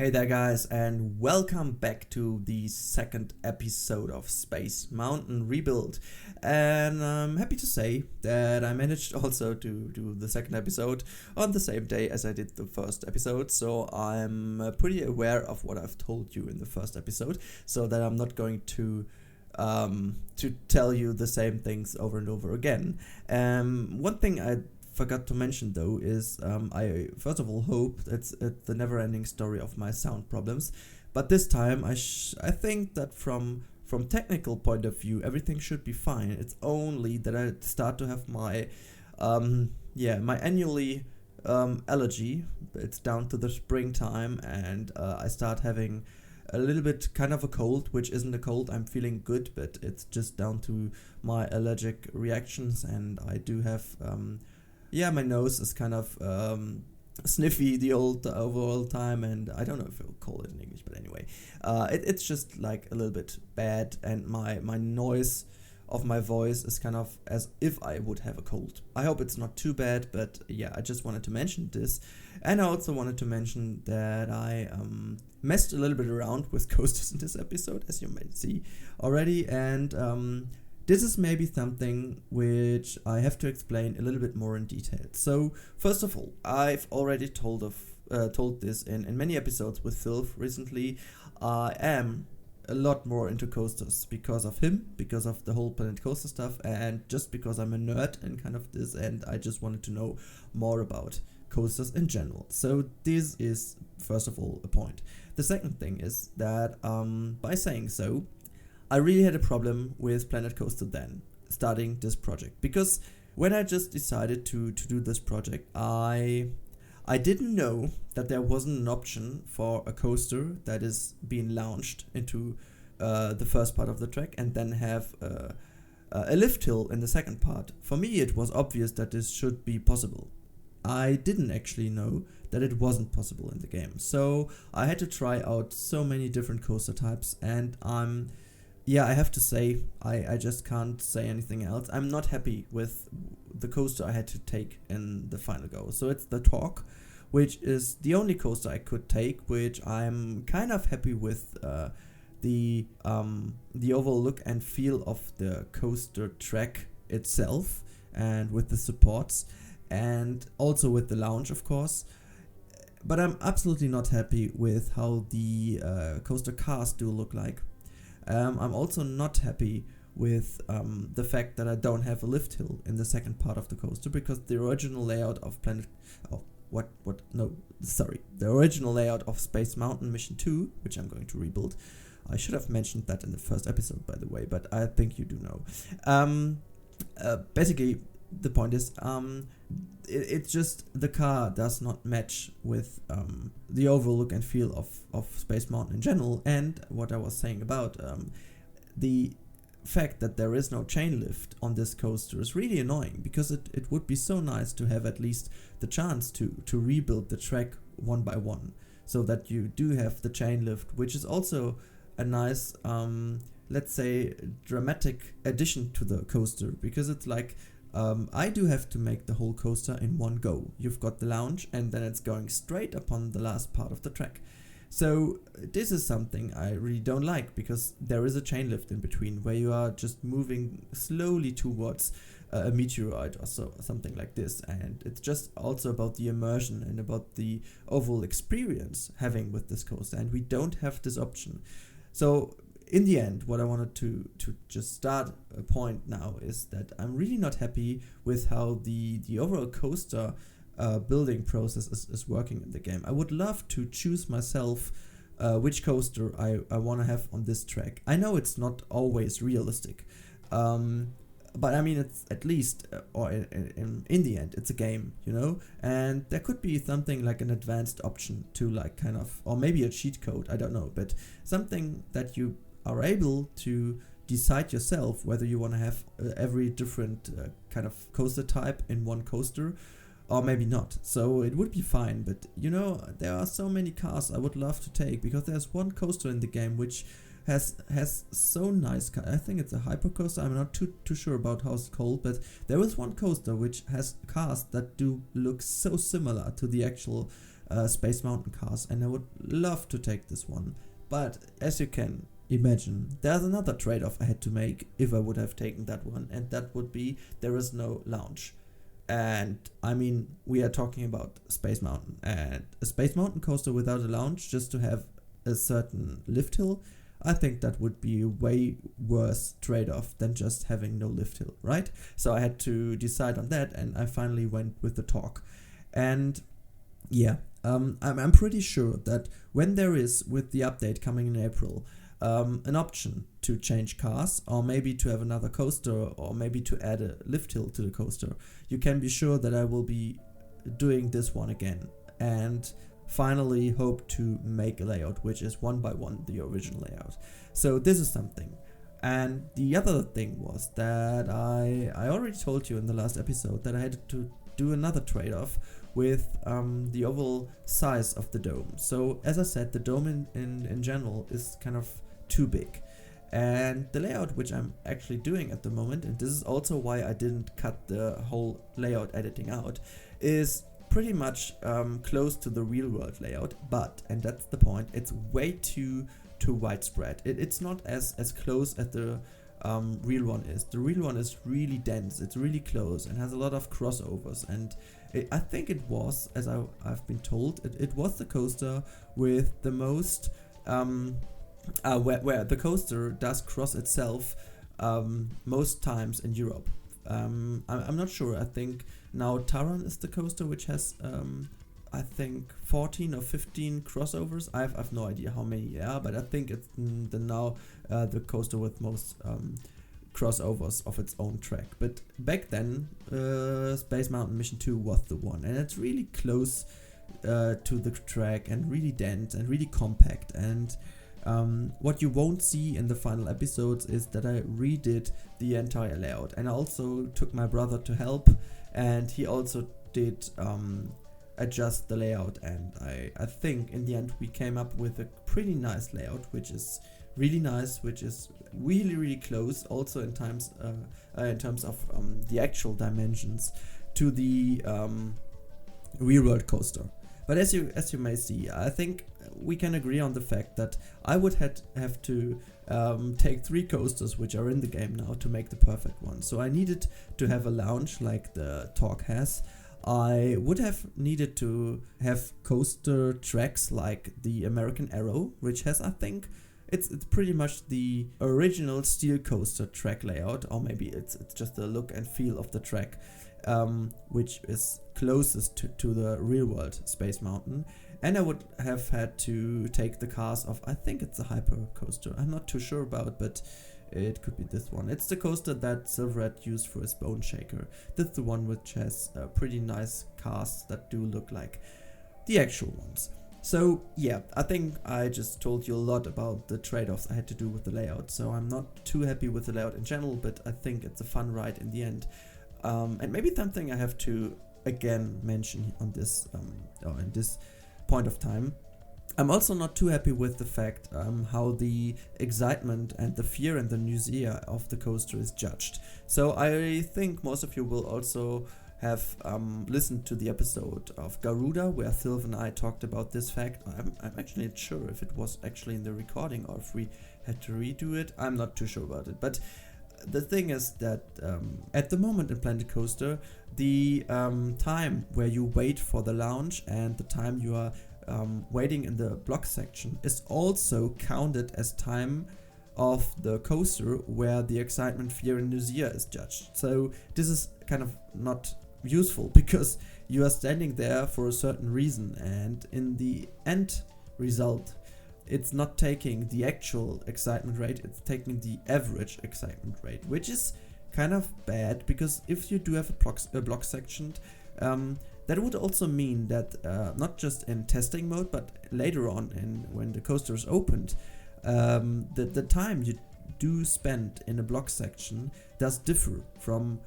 Hey there, guys, and welcome back to the second episode of Space Mountain Rebuild. And I'm happy to say that I managed also to do the second episode on the same day as I did the first episode. So I'm pretty aware of what I've told you in the first episode, so that I'm not going to tell you the same things over and over again. One thing I forgot to mention though is I first of all hope it's the never-ending story of my sound problems, but this time I think that from technical point of view everything should be fine. It's only that I start to have my my annually allergy. It's down to the springtime, and I start having a little bit kind of a cold, which isn't a cold. I'm feeling good, but it's just down to my allergic reactions, and I do have my nose is kind of sniffy the overall time, and I don't know if I'll call it in English, but anyway, it's just like a little bit bad, and my noise of my voice is kind of as if I would have a cold. I hope it's not too bad, but yeah, I just wanted to mention this. And I also wanted to mention that I messed a little bit around with coasters in this episode, as you may see already, and this is maybe something which I have to explain a little bit more in detail. So, first of all, I've already told this in many episodes with Phil recently. I am a lot more into coasters because of him, because of the whole Planet Coaster stuff, and just because I'm a nerd and kind of this, and I just wanted to know more about coasters in general. So this is, first of all, a point. The second thing is that by saying so, I really had a problem with Planet Coaster then, starting this project, because when I just decided to do this project, I didn't know that there wasn't an option for a coaster that is being launched into the first part of the track and then have a lift hill in the second part. For me, it was obvious that this should be possible. I didn't actually know that it wasn't possible in the game, so I had to try out so many different coaster types, and I have to say, I just can't say anything else. I'm not happy with the coaster I had to take in the final go. So it's the Talk, which is the only coaster I could take, which I'm kind of happy with the overall look and feel of the coaster track itself, and with the supports, and also with the lounge, of course. But I'm absolutely not happy with how the coaster cars do look like. I'm also not happy with the fact that I don't have a lift hill in the second part of the coaster, because the original layout of the original layout of Space Mountain Mission 2, which I'm going to rebuild. I should have mentioned that in the first episode, by the way, but I think you do know. Basically, the point is, it's just the car does not match with the overall look and feel of Space Mountain in general, and what I was saying about the fact that there is no chain lift on this coaster is really annoying, because it would be so nice to have at least the chance to rebuild the track one by one, so that you do have the chain lift, which is also a nice let's say dramatic addition to the coaster, because it's like I do have to make the whole coaster in one go. You've got the lounge, and then it's going straight upon the last part of the track. So this is something I really don't like, because there is a chain lift in between where you are just moving slowly towards a meteorite or something like this, and it's just also about the immersion and about the overall experience having with this coaster, and we don't have this option. So in the end, what I wanted to just start a point now is that I'm really not happy with how the overall coaster building process is working in the game. I would love to choose myself which coaster I want to have on this track. I know it's not always realistic, but I mean, it's at least, in the end, it's a game, you know? And there could be something like an advanced option to like kind of, or maybe a cheat code, I don't know, but something that you are able to decide yourself whether you want to have every different kind of coaster type in one coaster, or maybe not. So it would be fine, but you know, there are so many cars I would love to take, because there's one coaster in the game which has so nice I think it's a hyper coaster. I'm not too sure about how it's called, but there is one coaster which has cars that do look so similar to the actual Space Mountain cars, and I would love to take this one. But as you can imagine, there's another trade-off I had to make if I would have taken that one, and that would be there is no lounge. And I mean, we are talking about Space Mountain, and a Space Mountain coaster without a lounge just to have a certain lift hill, I think that would be a way worse trade-off than just having no lift hill, right? So I had to decide on that, and I finally went with the Talk. And yeah, I'm pretty sure that when there is, with the update coming in April, an option to change cars, or maybe to have another coaster, or maybe to add a lift hill to the coaster, you can be sure that I will be doing this one again, and finally hope to make a layout which is one by one the original layout. So this is something. And the other thing was that I already told you in the last episode that I had to do another trade-off with the overall size of the dome. So as I said, the dome in general is kind of too big. And the layout which I'm actually doing at the moment, and this is also why I didn't cut the whole layout editing out, is pretty much close to the real world layout, but, and that's the point, it's way too widespread. It's not as close as the real one is. The real one is really dense, it's really close and has a lot of crossovers, and I think it was, as I've been told, it was the coaster with the most where the coaster does cross itself most times in Europe. I'm not sure. I think now Taran is the coaster which has I think 14 or 15 crossovers. I've no idea how many there are, but I think it's the coaster with most crossovers of its own track. But back then, Space Mountain Mission 2 was the one, and it's really close to the track and really dense and really compact. And what you won't see in the final episodes is that I redid the entire layout, and I also took my brother to help, and he also did adjust the layout, and I think in the end we came up with a pretty nice layout, which is really nice, which is really close also in terms of the actual dimensions to the real world coaster. But as you may see, I think we can agree on the fact that I would have to take 3 coasters which are in the game now to make the perfect one. So I needed to have a lounge like the Talk has. I would have needed to have coaster tracks like the American Arrow, which has, I think, it's pretty much the original steel coaster track layout, or maybe it's just the look and feel of the track, which is closest to the real world Space Mountain. And I would have had to take the cars of, I think it's a Hyper coaster, I'm not too sure about, but it could be this one. It's the coaster that Silverhead used for his Bone Shaker. That's the one which has pretty nice cars that do look like the actual ones. So yeah, I think I just told you a lot about the trade-offs I had to do with the layout. So I'm not too happy with the layout in general, but I think it's a fun ride in the end. And maybe something I have to again mention on this or in this point of time. I'm also not too happy with the fact how the excitement and the fear and the nausea of the coaster is judged. So I think most of you will also have listened to the episode of Garuda where Sylv and I talked about this fact. I'm actually not sure if it was actually in the recording or if we had to redo it. I'm not too sure about it. But the thing is that at the moment in Planet Coaster, the time where you wait for the lounge and the time you are waiting in the block section is also counted as time of the coaster where the excitement, fear and nausea is judged. So this is kind of not useful because you are standing there for a certain reason, and in the end result it's not taking the actual excitement rate, it's taking the average excitement rate, which is kind of bad because if you do have a block section, that would also mean that not just in testing mode, but later on when the coaster is opened, the time you do spend in a block section does differ from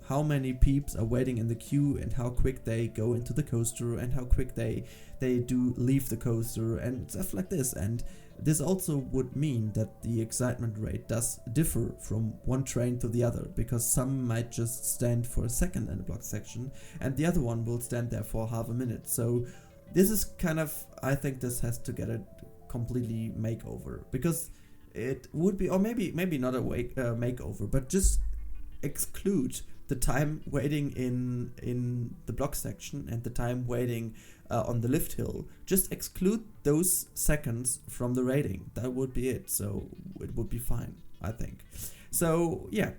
how many peeps are waiting in the queue and how quick they go into the coaster and how quick they do leave the coaster and stuff like this. And this also would mean that the excitement rate does differ from one train to the other, because some might just stand for a second in a block section and the other one will stand there for half a minute. So this is kind of, I think this has to get a completely makeover, because it would be, or maybe not a makeover, but just exclude the time waiting in the block section and the time waiting on the lift hill. Just exclude those seconds from the rating. That would be it. So it would be fine, I think. So yeah,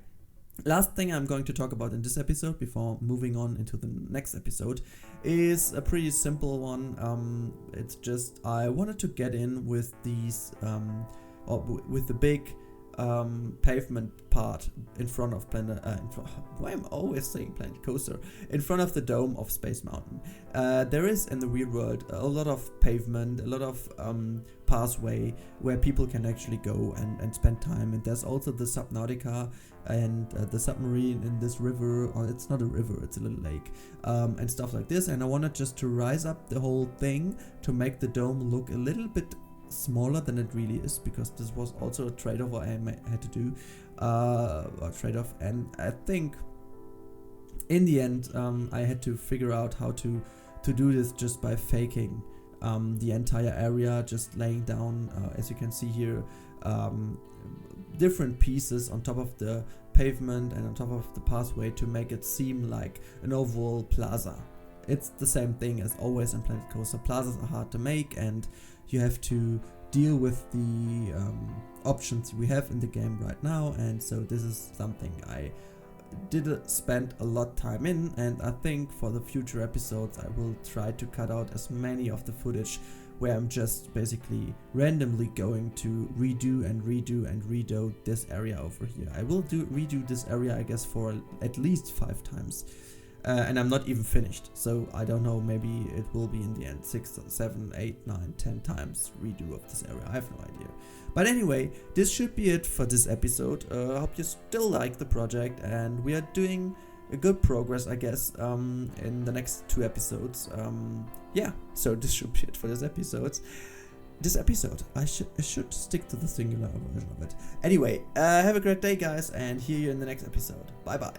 last thing I'm going to talk about in this episode before moving on into the next episode is a pretty simple one. It's just I wanted to get in with these with the big pavement part in front of Planet. Why am I always saying Planet Coaster? In front of the dome of Space Mountain. There is in the real world a lot of pavement, a lot of pathway where people can actually go and spend time. And there's also the Subnautica and the submarine in this river, or it's not a river, it's a little lake, and stuff like this. And I wanted just to rise up the whole thing to make the dome look a little bit smaller than it really is, because this was also a trade-off I had to do, a trade-off, and I think in the end I had to figure out how to do this just by faking the entire area, just laying down, as you can see here, different pieces on top of the pavement and on top of the pathway to make it seem like an overall plaza. It's the same thing as always in Planet Coaster. Plazas are hard to make, and you have to deal with the options we have in the game right now, and so this is something I did spend a lot of time in, and I think for the future episodes I will try to cut out as many of the footage where I'm just basically randomly going to redo this area over here. I will redo this area, I guess, for at least 5 times. And I'm not even finished, so I don't know, maybe it will be in the end 6, 7, 8, 9, 10 times redo of this area, I have no idea. But anyway, this should be it for this episode. I hope you still like the project, and we are doing a good progress, I guess, in the next 2 episodes. Yeah, so this should be it for this episode. I should stick to the singular version of it. Anyway, have a great day, guys, and hear you in the next episode. Bye bye.